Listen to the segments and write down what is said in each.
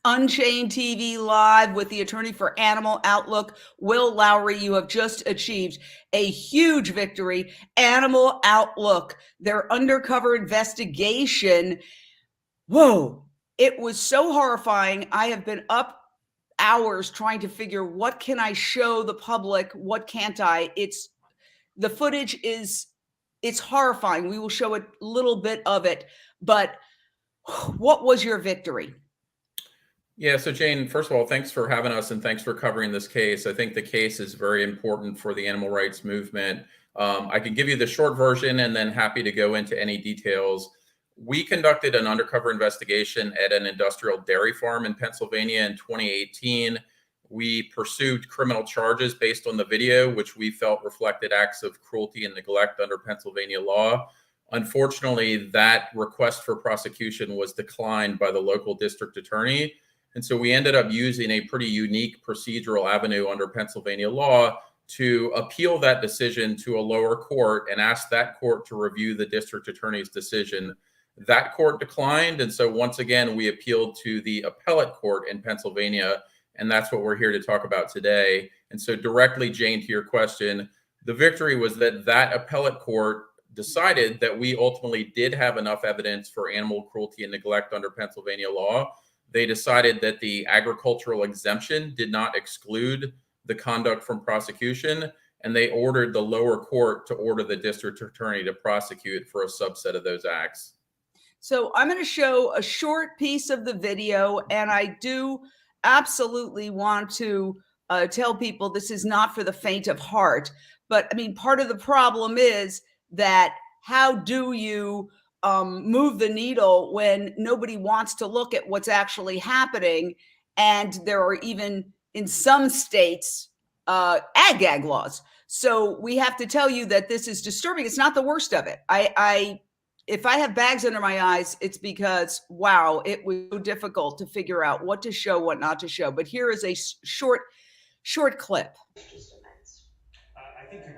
Unchained TV Live with the attorney for Animal Outlook, Will Lowrey. You have just achieved a huge victory. Animal Outlook, their undercover investigation. Whoa, it was so horrifying. I have been up hours trying to figure what can I show the public, what can't I. The footage it's horrifying. We will show a little bit of it, but what was your victory? Yeah, so Jane, first of all, thanks for having us and thanks for covering this case. I think the case is very important for the animal rights movement. I can give you the short version and then happy to go into any details. We conducted an undercover investigation at an industrial dairy farm in Pennsylvania in 2018. We pursued criminal charges based on the video, which we felt reflected acts of cruelty and neglect under Pennsylvania law. Unfortunately, that request for prosecution was declined by the local district attorney. And so we ended up using a pretty unique procedural avenue under Pennsylvania law to appeal that decision to a lower court and ask that court to review the district attorney's decision. That court declined. And so once again, we appealed to the appellate court in Pennsylvania. And that's what we're here to talk about today. And so directly, Jane, to your question, the victory was that that appellate court decided that we ultimately did have enough evidence for animal cruelty and neglect under Pennsylvania law. They decided that the agricultural exemption did not exclude the conduct from prosecution, and they ordered the lower court to order the district attorney to prosecute for a subset of those acts. So I'm going to show a short piece of the video, and I do absolutely want to tell people this is not for the faint of heart. But I mean, part of the problem is that how do you move the needle when nobody wants to look at what's actually happening? And there are even in some states ag laws. So we have to tell you that this is disturbing. It's not the worst of it. If I have bags under my eyes, it's because, wow, it was so difficult to figure out what to show, what not to show. But here is a short clip.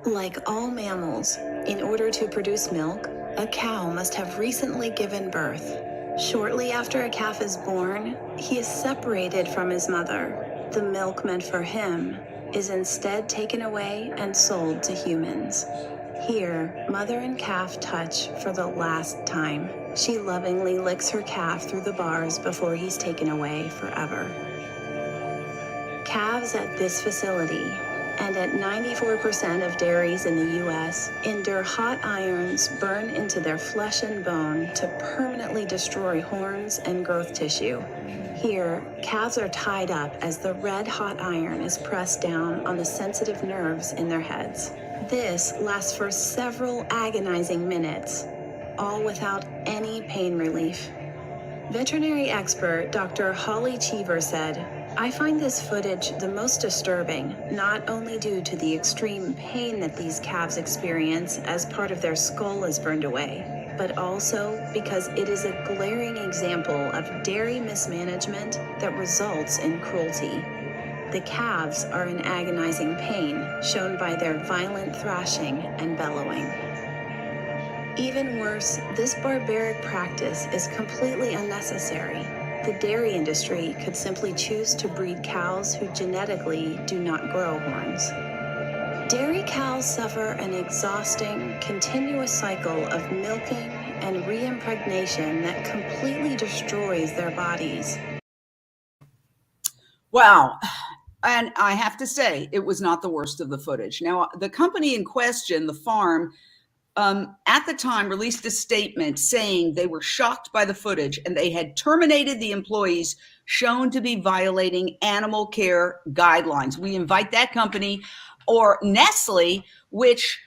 Like all mammals, in order to produce milk, a cow must have recently given birth. Shortly after a calf is born, he is separated from his mother. The milk meant for him is instead taken away and sold to humans. Here, mother and calf touch for the last time. She lovingly licks her calf through the bars before he's taken away forever. Calves at this facility, and at 94% of dairies in the U.S., endure hot irons burn into their flesh and bone to permanently destroy horns and growth tissue. Here, calves are tied up as the red hot iron is pressed down on the sensitive nerves in their heads. This lasts for several agonizing minutes, all without any pain relief. Veterinary expert Dr. Holly Cheever said, "I find this footage the most disturbing, not only due to the extreme pain that these calves experience as part of their skull is burned away, but also because it is a glaring example of dairy mismanagement that results in cruelty. The calves are in agonizing pain, shown by their violent thrashing and bellowing. Even worse, this barbaric practice is completely unnecessary. The dairy industry could simply choose to breed cows who genetically do not grow horns. Dairy cows suffer an exhausting, continuous cycle of milking and reimpregnation that completely destroys their bodies." Wow. And I have to say, it was not the worst of the footage. Now, the company in question, the farm, at the time released a statement saying they were shocked by the footage and they had terminated the employees shown to be violating animal care guidelines. We invite that company, or Nestle, which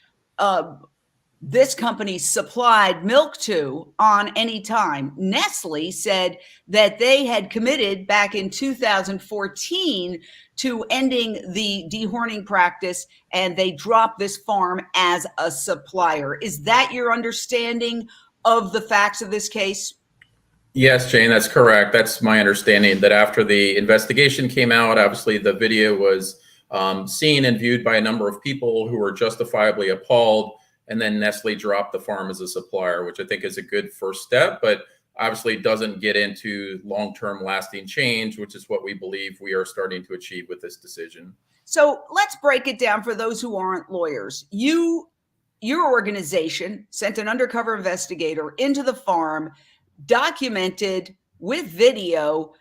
this company supplied milk to on any time. Nestle said that they had committed back in 2014 to ending the dehorning practice, and they dropped this farm as a supplier. Is that your understanding of the facts of this case? Yes, Jane, that's correct. That's my understanding, that after the investigation came out, obviously the video was seen and viewed by a number of people who were justifiably appalled. And then Nestle dropped the farm as a supplier, which I think is a good first step. But obviously doesn't get into long-term lasting change, which is what we believe we are starting to achieve with this decision. So let's break it down for those who aren't lawyers. Your organization sent an undercover investigator into the farm, documented with video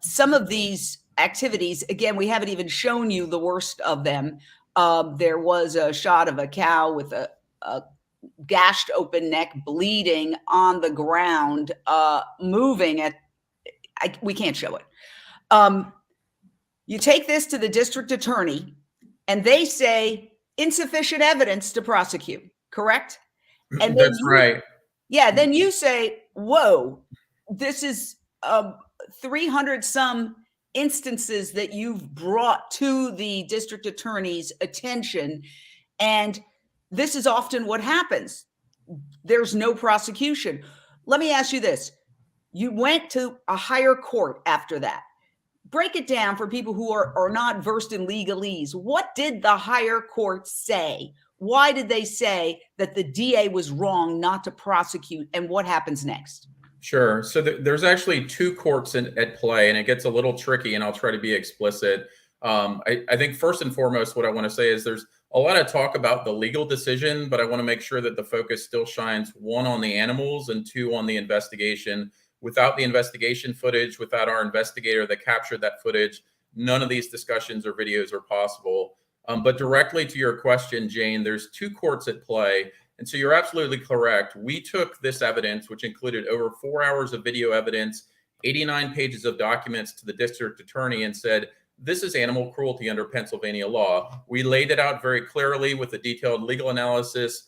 some of these activities. Again, we haven't even shown you the worst of them. There was a shot of a cow with a gashed open neck, bleeding on the ground, moving we can't show it. You take this to the district attorney and they say insufficient evidence to prosecute, correct? And That's right. Yeah, then you say, whoa, this is 300 some instances that you've brought to the district attorney's attention. And this is often what happens. There's no prosecution. Let me ask you this. You went to a higher court after that. Break it down for people who are not versed in legalese. What did the higher court say? Why did they say that the DA was wrong not to prosecute, and what happens next? Sure. So there's actually two courts at play, and it gets a little tricky, and I'll try to be explicit. I think first and foremost, what I want to say is there's a lot of talk about the legal decision, but I want to make sure that the focus still shines, one, on the animals, and two, on the investigation. Without the investigation footage, without our investigator that captured that footage, none of these discussions or videos are possible. But directly to your question, Jane, there's two courts at play. And so you're absolutely correct. We took this evidence, which included over 4 hours of video evidence, 89 pages of documents, to the district attorney and said, this is animal cruelty under Pennsylvania law. We laid it out very clearly with a detailed legal analysis.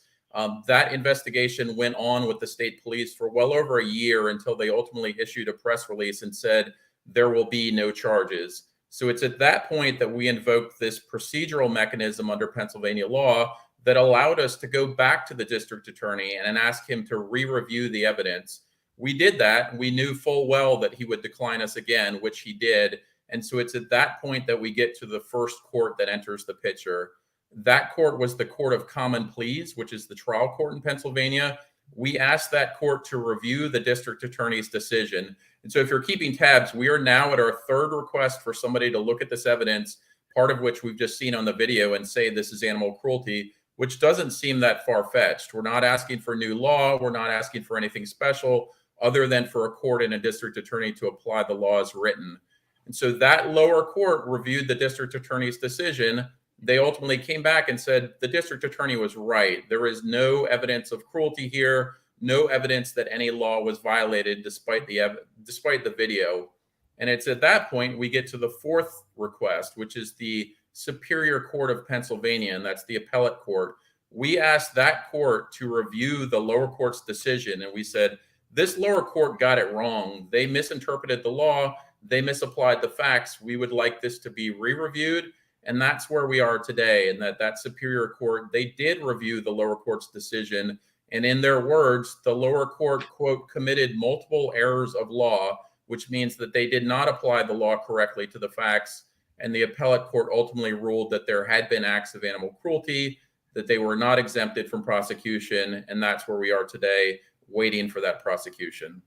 That investigation went on with the state police for well over a year until they ultimately issued a press release and said there will be no charges. So it's at that point that we invoked this procedural mechanism under Pennsylvania law that allowed us to go back to the district attorney and ask him to re-review the evidence. We did that. We knew full well that he would decline us again, which he did. And so it's at that point that we get to the first court that enters the picture. That court was the Court of Common Pleas, which is the trial court in Pennsylvania. We asked that court to review the district attorney's decision. And so if you're keeping tabs, we are now at our third request for somebody to look at this evidence, part of which we've just seen on the video, and say this is animal cruelty, which doesn't seem that far-fetched. We're not asking for new law. We're not asking for anything special other than for a court and a district attorney to apply the law as written. And so that lower court reviewed the district attorney's decision. They ultimately came back and said the district attorney was right. There is no evidence of cruelty here, no evidence that any law was violated despite the video. And it's at that point we get to the fourth request, which is the Superior Court of Pennsylvania, and that's the appellate court. We asked that court to review the lower court's decision, and we said, this lower court got it wrong. They misinterpreted the law. They misapplied the facts. We would like this to be re-reviewed. And that's where we are today. And that Superior Court, they did review the lower court's decision. And in their words, the lower court, quote, committed multiple errors of law, which means that they did not apply the law correctly to the facts. And the appellate court ultimately ruled that there had been acts of animal cruelty, that they were not exempted from prosecution. And that's where we are today, waiting for that prosecution.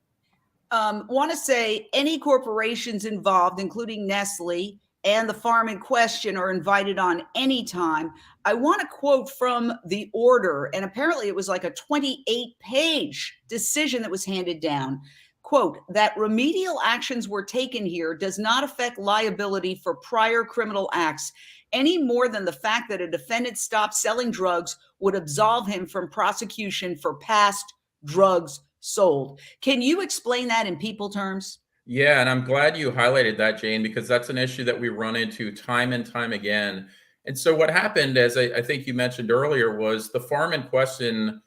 Want to say any corporations involved, including Nestle and the farm in question, are invited on anytime. I want to quote from the order, and apparently it was like a 28-page decision that was handed down. Quote, that remedial actions were taken here does not affect liability for prior criminal acts any more than the fact that a defendant stopped selling drugs would absolve him from prosecution for past drugs sold. Can you explain that in people terms? Yeah, and I'm glad you highlighted that, Jane, because that's an issue that we run into time and time again. And so what happened, as I think you mentioned earlier, was the farm in question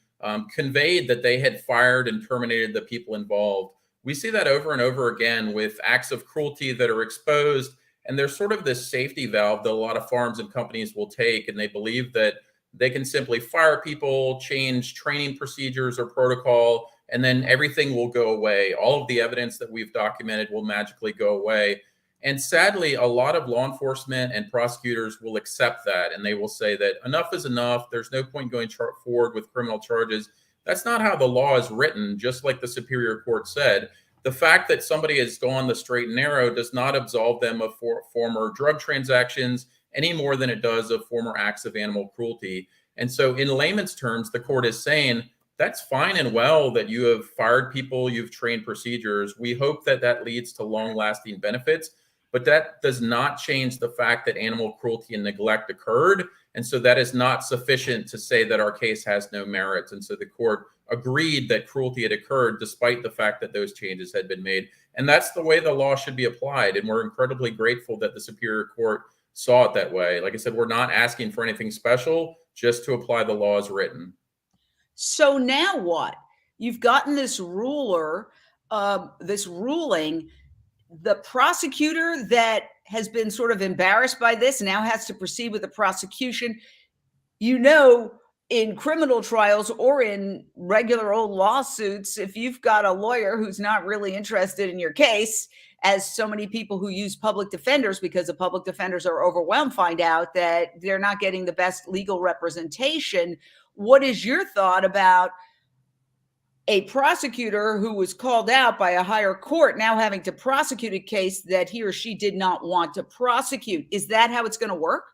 conveyed that they had fired and terminated the people involved. We see that over and over again with acts of cruelty that are exposed. And there's sort of this safety valve that a lot of farms and companies will take, and they believe that they can simply fire people, change training procedures or protocol, and then everything will go away. All of the evidence that we've documented will magically go away. And sadly, a lot of law enforcement and prosecutors will accept that, and they will say that enough is enough. There's no point going forward with criminal charges That's not how the law is written, just like the Superior Court said. The fact that somebody has gone the straight and narrow does not absolve them of former drug transactions any more than it does of former acts of animal cruelty. And so, in layman's terms, the court is saying that's fine and well that you have fired people, you've trained procedures. We hope that that leads to long lasting benefits, but that does not change the fact that animal cruelty and neglect occurred. And so that is not sufficient to say that our case has no merits. And so the court agreed that cruelty had occurred despite the fact that those changes had been made. And that's the way the law should be applied. And we're incredibly grateful that the Superior Court saw it that way. Like I said, we're not asking for anything special, just to apply the law as written. So now what? You've gotten this ruling. The prosecutor that has been sort of embarrassed by this now has to proceed with the prosecution. You know, in criminal trials or in regular old lawsuits, if you've got a lawyer who's not really interested in your case, as so many people who use public defenders because the public defenders are overwhelmed find out that they're not getting the best legal representation. What is your thought about a prosecutor who was called out by a higher court now having to prosecute a case that he or she did not want to prosecute? Is that how it's going to work?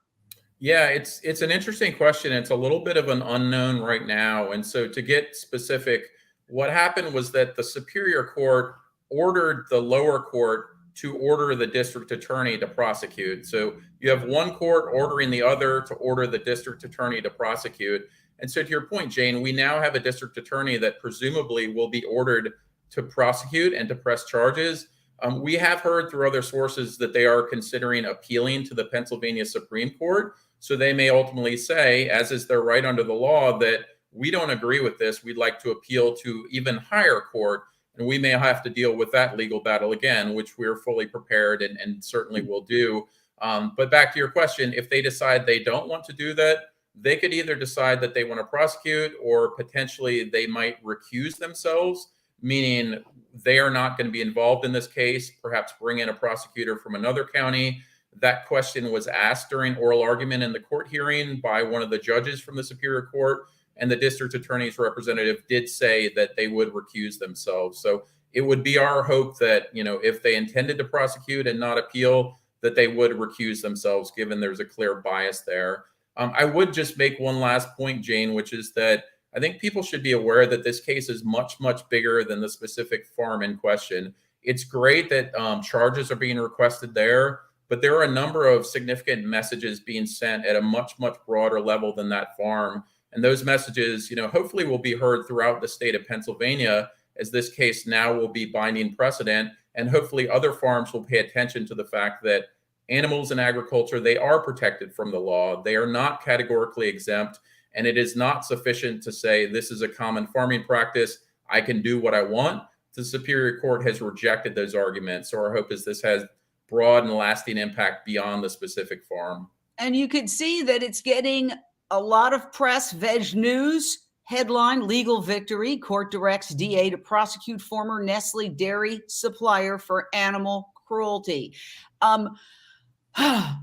Yeah, it's an interesting question. It's a little bit of an unknown right now. And so to get specific, what happened was that the Superior Court ordered the lower court to order the district attorney to prosecute. So you have one court ordering the other to order the district attorney to prosecute. And so to your point, Jane, we now have a district attorney that presumably will be ordered to prosecute and to press charges. We have heard through other sources that they are considering appealing to the Pennsylvania Supreme Court. So they may ultimately say, as is their right under the law, that we don't agree with this. We'd like to appeal to even higher court. And we may have to deal with that legal battle again, which we're fully prepared and certainly will do. But back to your question, if they decide they don't want to do that, they could either decide that they want to prosecute, or potentially they might recuse themselves, meaning they are not going to be involved in this case, perhaps bring in a prosecutor from another county. That question was asked during oral argument in the court hearing by one of the judges from the Superior Court, and the district attorney's representative did say that they would recuse themselves. So it would be our hope that, if they intended to prosecute and not appeal, that they would recuse themselves, given there's a clear bias there. I would just make one last point, Jane, which is that I think people should be aware that this case is much, much bigger than the specific farm in question. It's great that charges are being requested there, but there are a number of significant messages being sent at a much, much broader level than that farm. And those messages, hopefully will be heard throughout the state of Pennsylvania, as this case now will be binding precedent. And hopefully other farms will pay attention to the fact that animals in agriculture, they are protected from the law. They are not categorically exempt. And it is not sufficient to say this is a common farming practice, I can do what I want. The Superior Court has rejected those arguments. So our hope is this has broad and lasting impact beyond the specific farm. And you can see that it's getting a lot of press. Veg News headline: legal victory, court directs DA to prosecute former Nestle dairy supplier for animal cruelty.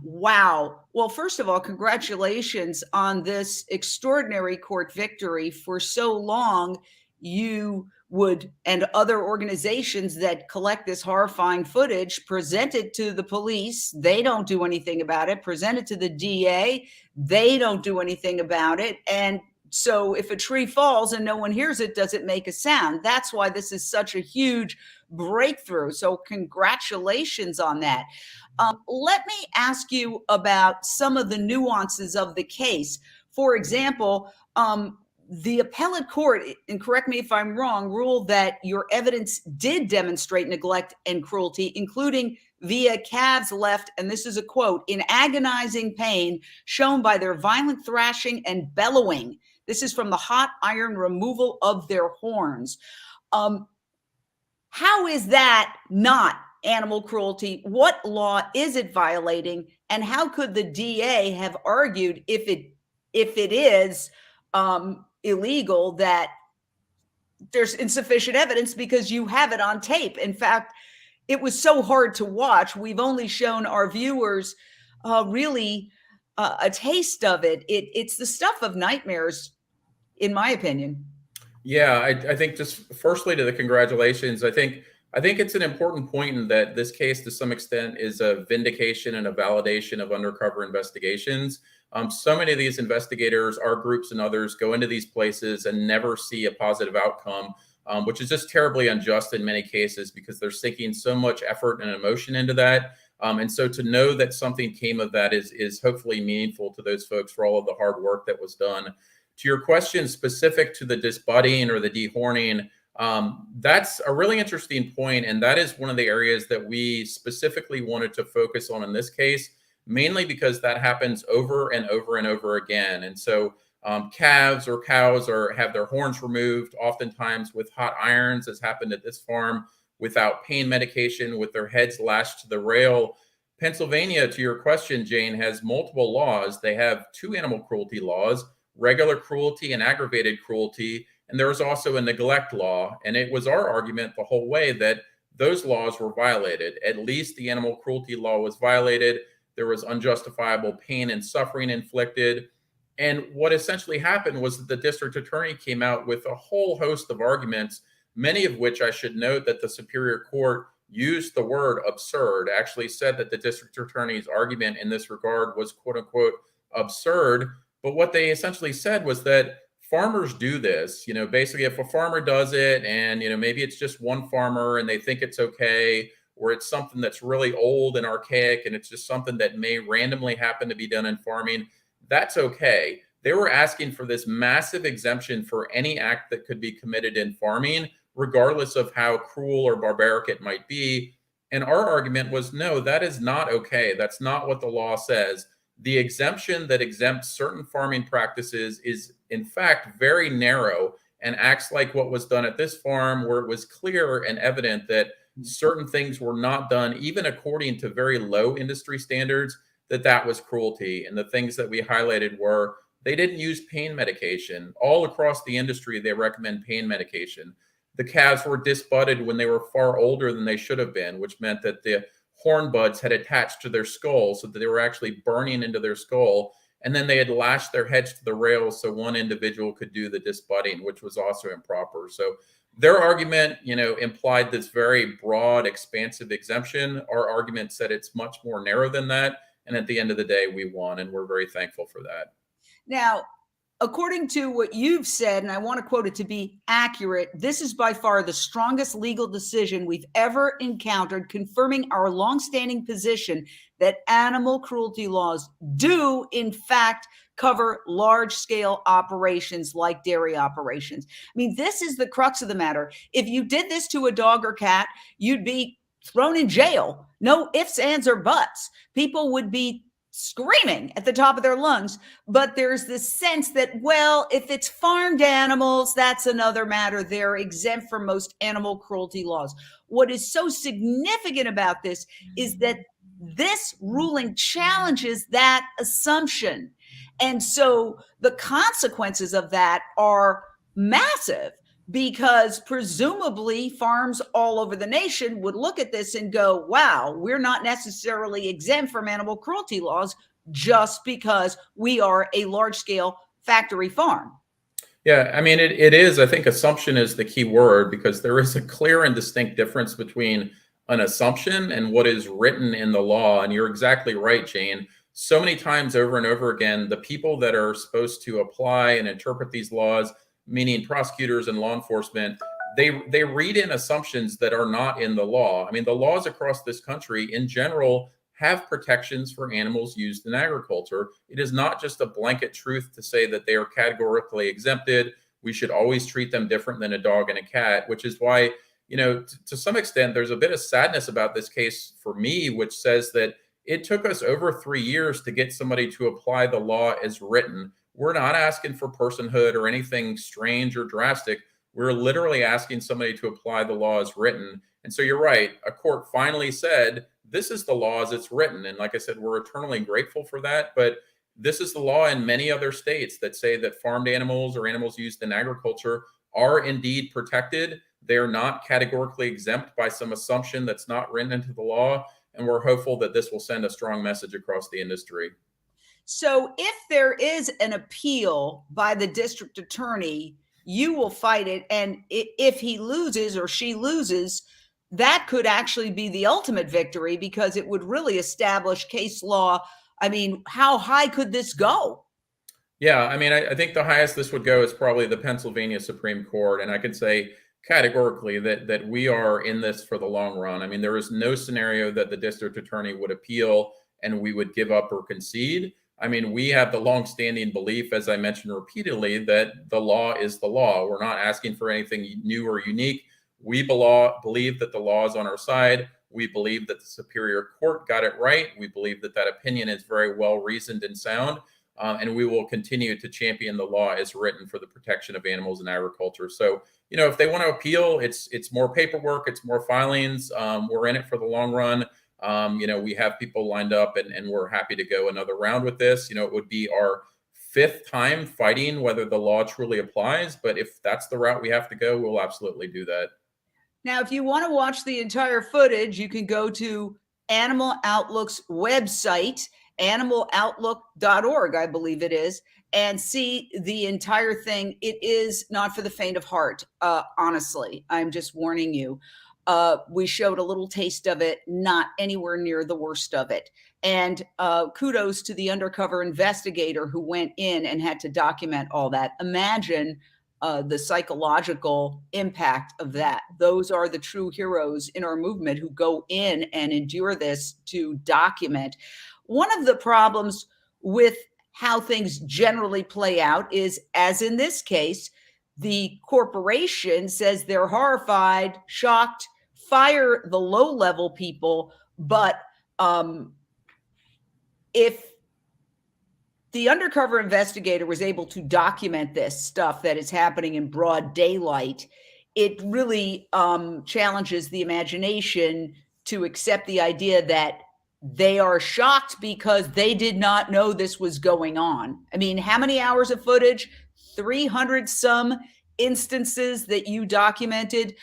Wow. Well, first of all, congratulations on this extraordinary court victory. For so long, you would, and other organizations that collect this horrifying footage, present it to the police. They don't do anything about it. Present it to the DA. They don't do anything about it. And so if a tree falls and no one hears it, does it make a sound? That's why this is such a huge breakthrough. So congratulations on that. Let me ask you about some of the nuances of the case. For example, the appellate court, and correct me if I'm wrong, ruled that your evidence did demonstrate neglect and cruelty, including via calves left, and this is a quote, in agonizing pain shown by their violent thrashing and bellowing. This is from the hot iron removal of their horns. How is that not animal cruelty? What law is it violating? And how could the DA have argued if it is illegal that there's insufficient evidence because you have it on tape? In fact, it was so hard to watch. We've only shown our viewers really a taste of it. It's the stuff of nightmares, in my opinion. Yeah, I think just firstly to the congratulations. I think it's an important point in that this case, to some extent, is a vindication and a validation of undercover investigations. So many of these investigators, our groups and others, go into these places and never see a positive outcome, which is just terribly unjust in many cases because they're sinking so much effort and emotion into that. And so to know that something came of that is hopefully meaningful to those folks for all of the hard work that was done. To your question specific to the disbudding or the dehorning, that's a really interesting point, and that is one of the areas that we specifically wanted to focus on in this case, mainly because that happens over and over and over again. And so calves or cows have their horns removed, oftentimes with hot irons, as happened at this farm, without pain medication, with their heads lashed to the rail. Pennsylvania, to your question, Jane, has multiple laws. They have two animal cruelty laws: regular cruelty and aggravated cruelty. And there was also a neglect law. And it was our argument the whole way that those laws were violated. At least the animal cruelty law was violated. There was unjustifiable pain and suffering inflicted. And what essentially happened was that the district attorney came out with a whole host of arguments, many of which I should note that the Superior Court used the word absurd, actually said that the district attorney's argument in this regard was quote unquote absurd. But what they essentially said was that farmers do this. Basically, if a farmer does it and, maybe it's just one farmer and they think it's okay, or it's something that's really old and archaic and it's just something that may randomly happen to be done in farming, that's okay. They were asking for this massive exemption for any act that could be committed in farming, regardless of how cruel or barbaric it might be. And our argument was, no, that is not okay. That's not what the law says. The exemption that exempts certain farming practices is, in fact, very narrow and acts like what was done at this farm, where it was clear and evident that certain things were not done, even according to very low industry standards, that was cruelty. And the things that we highlighted were they didn't use pain medication. All across the industry, they recommend pain medication. The calves were disbudded when they were far older than they should have been, which meant that the horn buds had attached to their skull so that they were actually burning into their skull. And then they had lashed their heads to the rails so one individual could do the disbudding, which was also improper. So their argument, implied this very broad, expansive exemption. Our argument said it's much more narrow than that. And at the end of the day, we won, and we're very thankful for that. Now, according to what you've said, and I want to quote it to be accurate, this is by far the strongest legal decision we've ever encountered, confirming our longstanding position that animal cruelty laws do, in fact, cover large-scale operations like dairy operations. I mean, this is the crux of the matter. If you did this to a dog or cat, you'd be thrown in jail. No ifs, ands, or buts. People would be screaming at the top of their lungs. But there's this sense that, well, if it's farmed animals, that's another matter. They're exempt from most animal cruelty laws. What is so significant about this is that this ruling challenges that assumption. And so the consequences of that are massive, because presumably farms all over the nation would look at this and go, wow, we're not necessarily exempt from animal cruelty laws just because we are a large-scale factory farm. Yeah, I mean, it is. I think assumption is the key word, because there is a clear and distinct difference between an assumption and what is written in the law. And you're exactly right, Jane. So many times over and over again, the people that are supposed to apply and interpret these laws, meaning prosecutors and law enforcement, they read in assumptions that are not in the law. I mean, the laws across this country in general have protections for animals used in agriculture. It is not just a blanket truth to say that they are categorically exempted. We should always treat them different than a dog and a cat, which is why, to some extent, there's a bit of sadness about this case for me, which says that it took us over 3 years to get somebody to apply the law as written. We're not asking for personhood or anything strange or drastic. We're literally asking somebody to apply the law as written. And so you're right. A court finally said, this is the law as it's written. And like I said, we're eternally grateful for that. But this is the law in many other states that say that farmed animals or animals used in agriculture are indeed protected. They're not categorically exempt by some assumption that's not written into the law. And we're hopeful that this will send a strong message across the industry. So if there is an appeal by the district attorney, you will fight it. And if he loses or she loses, that could actually be the ultimate victory, because it would really establish case law. I mean, how high could this go? Yeah, I mean, I think the highest this would go is probably the Pennsylvania Supreme Court. And I can say categorically that we are in this for the long run. I mean, there is no scenario that the district attorney would appeal and we would give up or concede. I mean, we have the longstanding belief, as I mentioned repeatedly, that the law is the law. We're not asking for anything new or unique. We believe that the law is on our side. We believe that the Superior Court got it right. We believe that that opinion is very well reasoned and sound. And we will continue to champion the law as written for the protection of animals in agriculture. So, you know, if they want to appeal, it's more paperwork, it's more filings. We're in it for the long run. You know, we have people lined up, and we're happy to go another round with this. You know, it would be our 5th time fighting whether the law truly applies. But if that's the route we have to go, we'll absolutely do that. Now, if you want to watch the entire footage, you can go to Animal Outlook's website, animaloutlook.org, I believe it is, and see the entire thing. It is not for the faint of heart, honestly. I'm just warning you. We showed a little taste of it, not anywhere near the worst of it. And kudos to the undercover investigator who went in and had to document all that. Imagine the psychological impact of that. Those are the true heroes in our movement who go in and endure this to document. One of the problems with how things generally play out is, as in this case, the corporation says they're horrified, shocked, fire the low-level people. But if the undercover investigator was able to document this stuff that is happening in broad daylight, it really challenges the imagination to accept the idea that they are shocked because they did not know this was going on. I mean, how many hours of footage? 300 some instances that you documented.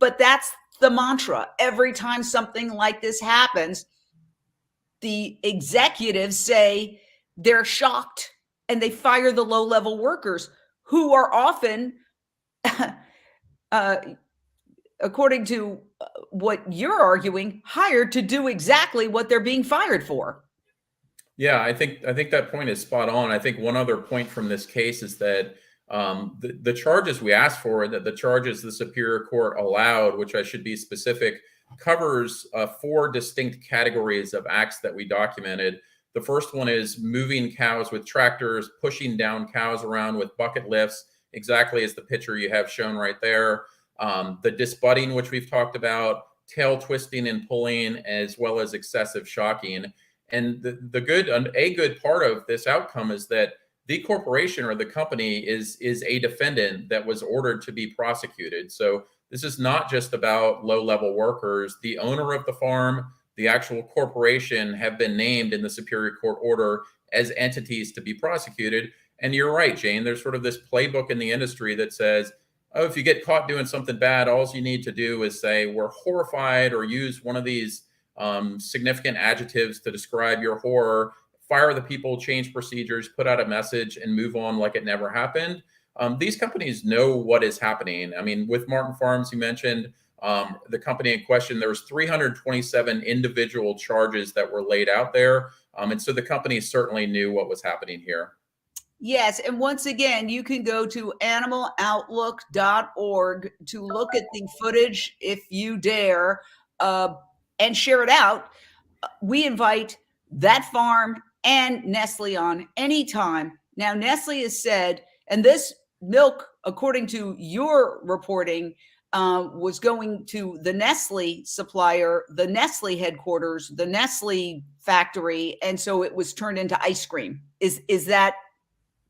But that's the mantra. Every time something like this happens, the executives say they're shocked and they fire the low-level workers who are often, according to what you're arguing, hired to do exactly what they're being fired for. Yeah, I think that point is spot on. I think one other point from this case is that the charges we asked for, that the charges the Superior Court allowed, which I should be specific, covers 4 distinct categories of acts that we documented. The first one is moving cows with tractors, pushing down cows around with bucket lifts, exactly as the picture you have shown right there. The disbudding, which we've talked about, tail twisting and pulling, as well as excessive shocking. And a good part of this outcome is that the corporation or the company is a defendant that was ordered to be prosecuted. So this is not just about low-level workers. The owner of the farm, the actual corporation, have been named in the Superior Court order as entities to be prosecuted. And you're right, Jane, there's sort of this playbook in the industry that says, oh, if you get caught doing something bad, all you need to do is say, we're horrified, or use one of these significant adjectives to describe your horror, fire the people, change procedures, put out a message, and move on like it never happened. These companies know what is happening. I mean, with Martin Farms, you mentioned the company in question, there was 327 individual charges that were laid out there. And so the company certainly knew what was happening here. Yes. And once again, you can go to animaloutlook.org to look at the footage if you dare, and share it out. We invite that farm and Nestle on anytime. Now, Nestle has said, and this milk, according to your reporting, was going to the Nestle supplier, the Nestle headquarters, the Nestle factory, and so it was turned into ice cream. Is that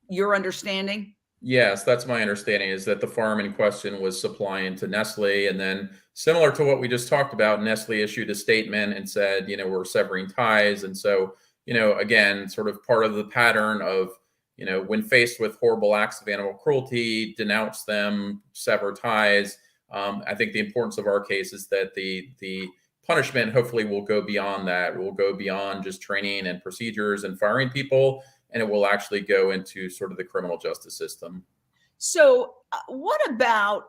your understanding? Yes, that's my understanding, is that the farm in question was supplying to Nestle. And then, similar to what we just talked about, Nestle issued a statement and said, you know, we're severing ties. And so, you know, again, sort of part of the pattern of, you know, when faced with horrible acts of animal cruelty, denounce them, sever ties. I think the importance of our case is that the punishment hopefully will go beyond that. It will go beyond just training and procedures and firing people, and it will actually go into sort of the criminal justice system. So, what about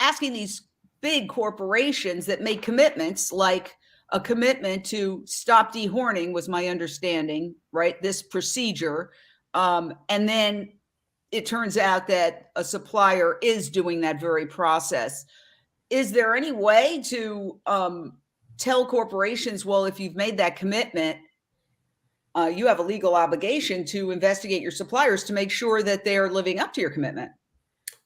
asking these big corporations that make commitments, like a commitment to stop dehorning, was my understanding, right? This procedure. And then it turns out that a supplier is doing that very process. Is there any way to tell corporations, well, if you've made that commitment, you have a legal obligation to investigate your suppliers to make sure that they're living up to your commitment?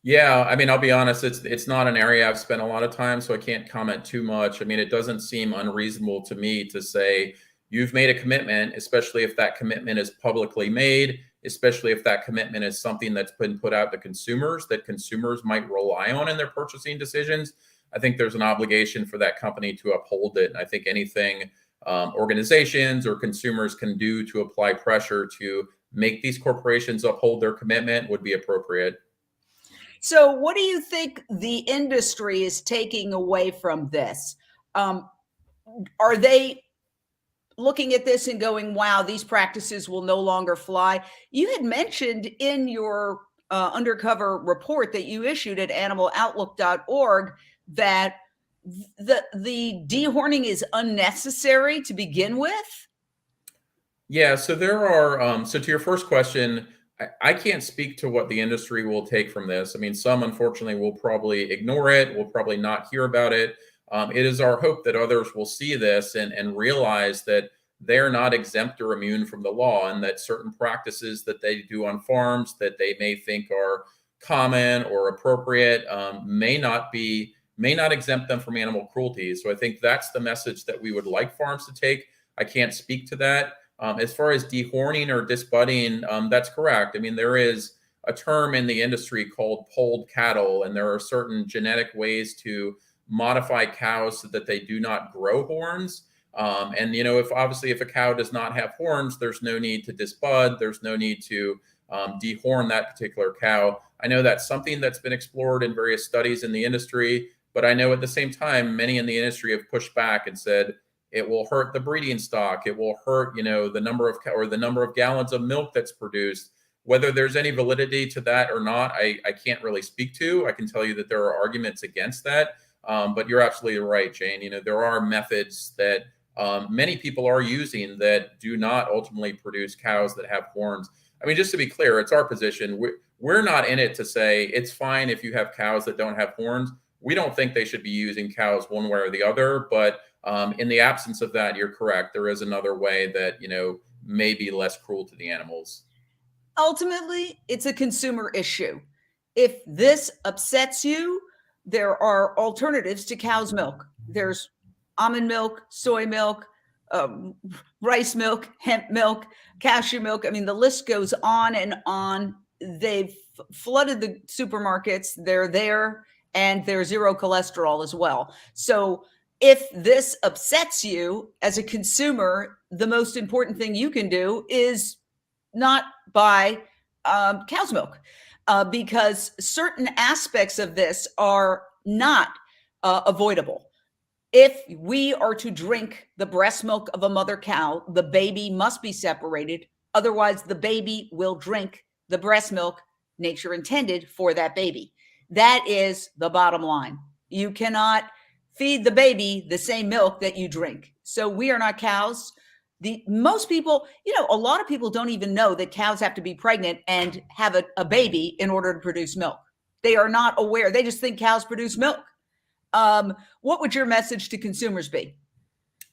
Yeah, I mean, I'll be honest, it's not an area I've spent a lot of time, so I can't comment too much. I mean, it doesn't seem unreasonable to me to say you've made a commitment, especially if that commitment is publicly made, especially if that commitment is something that's been put out to consumers that consumers might rely on in their purchasing decisions. I think there's an obligation for that company to uphold it. And I think anything organizations or consumers can do to apply pressure to make these corporations uphold their commitment would be appropriate. So, what do you think the industry is taking away from this? Are they looking at this and going, wow, these practices will no longer fly? You had mentioned in your undercover report that you issued at animaloutlook.org that the dehorning is unnecessary to begin with. Yeah, so there are, so to your first question, I can't speak to what the industry will take from this. I mean, some unfortunately will probably ignore it, will probably not hear about it. It is our hope that others will see this and realize that they're not exempt or immune from the law, and that certain practices that they do on farms that they may think are common or appropriate may not exempt them from animal cruelty. So I think that's the message that we would like farms to take. I can't speak to that. As far as dehorning or disbudding, that's correct. I mean, there is a term in the industry called polled cattle, and there are certain genetic ways to modify cows so that they do not grow horns. And if a cow does not have horns, there's no need to disbud. There's no need to dehorn that particular cow. I know that's something that's been explored in various studies in the industry, but I know at the same time, many in the industry have pushed back and said, it will hurt the breeding stock. It will hurt, the number of gallons of milk that's produced. Whether there's any validity to that or not, I can't really speak to. I can tell you that there are arguments against that. But you're absolutely right, Jane. There are methods that many people are using that do not ultimately produce cows that have horns. I mean, just to be clear, it's our position. We're not in it to say it's fine if you have cows that don't have horns. We don't think they should be using cows one way or the other, but in the absence of that, you're correct. There is another way that, may be less cruel to the animals. Ultimately, it's a consumer issue. If this upsets you, there are alternatives to cow's milk. There's almond milk, soy milk, rice milk, hemp milk, cashew milk. I mean, the list goes on and on. They've flooded the supermarkets. They're there, and they're zero cholesterol as well. So if this upsets you as a consumer, the most important thing you can do is not buy cow's milk, because certain aspects of this are not avoidable. If we are to drink the breast milk of a mother cow, the baby must be separated. Otherwise, the baby will drink the breast milk nature intended for that baby. That is the bottom line. You cannot feed the baby the same milk that you drink. So we are not cows. Most people, a lot of people don't even know that cows have to be pregnant and have a baby in order to produce milk. They are not aware. They just think cows produce milk. What would your message to consumers be?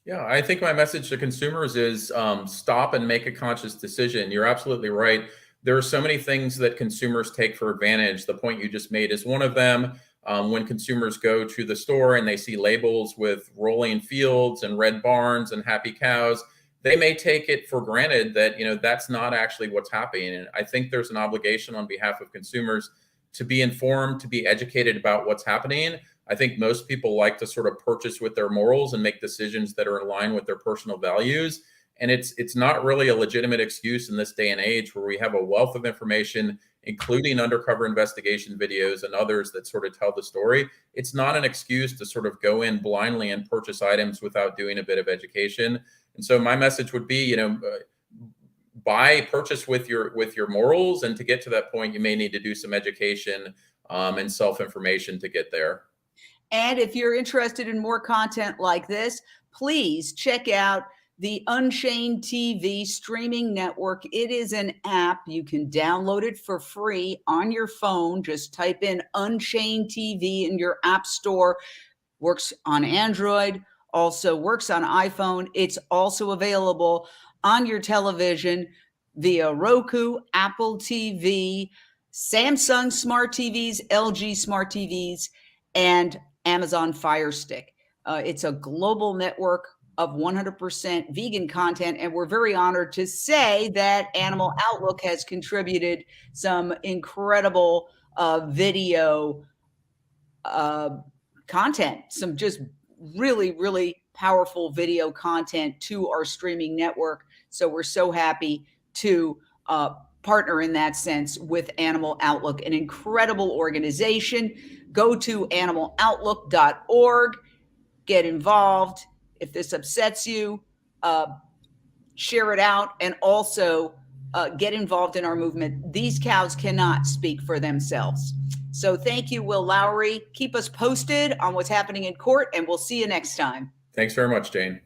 Yeah, I think my message to consumers is stop and make a conscious decision. You're absolutely right. There are so many things that consumers take for advantage. The point you just made is one of them. When consumers go to the store and they see labels with rolling fields and red barns and happy cows, they may take it for granted that, that's not actually what's happening. And I think there's an obligation on behalf of consumers to be informed, to be educated about what's happening. I think most people like to sort of purchase with their morals and make decisions that are in line with their personal values. And it's not really a legitimate excuse in this day and age where we have a wealth of information, including undercover investigation videos and others that sort of tell the story. It's not an excuse to sort of go in blindly and purchase items without doing a bit of education. And so my message would be, purchase with your morals, and to get to that point, you may need to do some education and self-information to get there. And if you're interested in more content like this, please check out the Unchained TV streaming network. It is an app. You can download it for free on your phone. Just type in Unchained TV in your app store. Works on Android, also works on iPhone. It's also available on your television via Roku, Apple TV, Samsung smart TVs, LG smart TVs, and Amazon Fire Stick. It's a global network of 100% vegan content, and we're very honored to say that Animal Outlook has contributed some incredible video content, some just really, really powerful video content to our streaming network. So we're so happy to partner in that sense with Animal Outlook, an incredible organization. Go to animaloutlook.org, get involved. If this upsets you, share it out, and also get involved in our movement. These cows cannot speak for themselves. So thank you, Will Lowrey. Keep us posted on what's happening in court, and we'll see you next time. Thanks very much, Jane.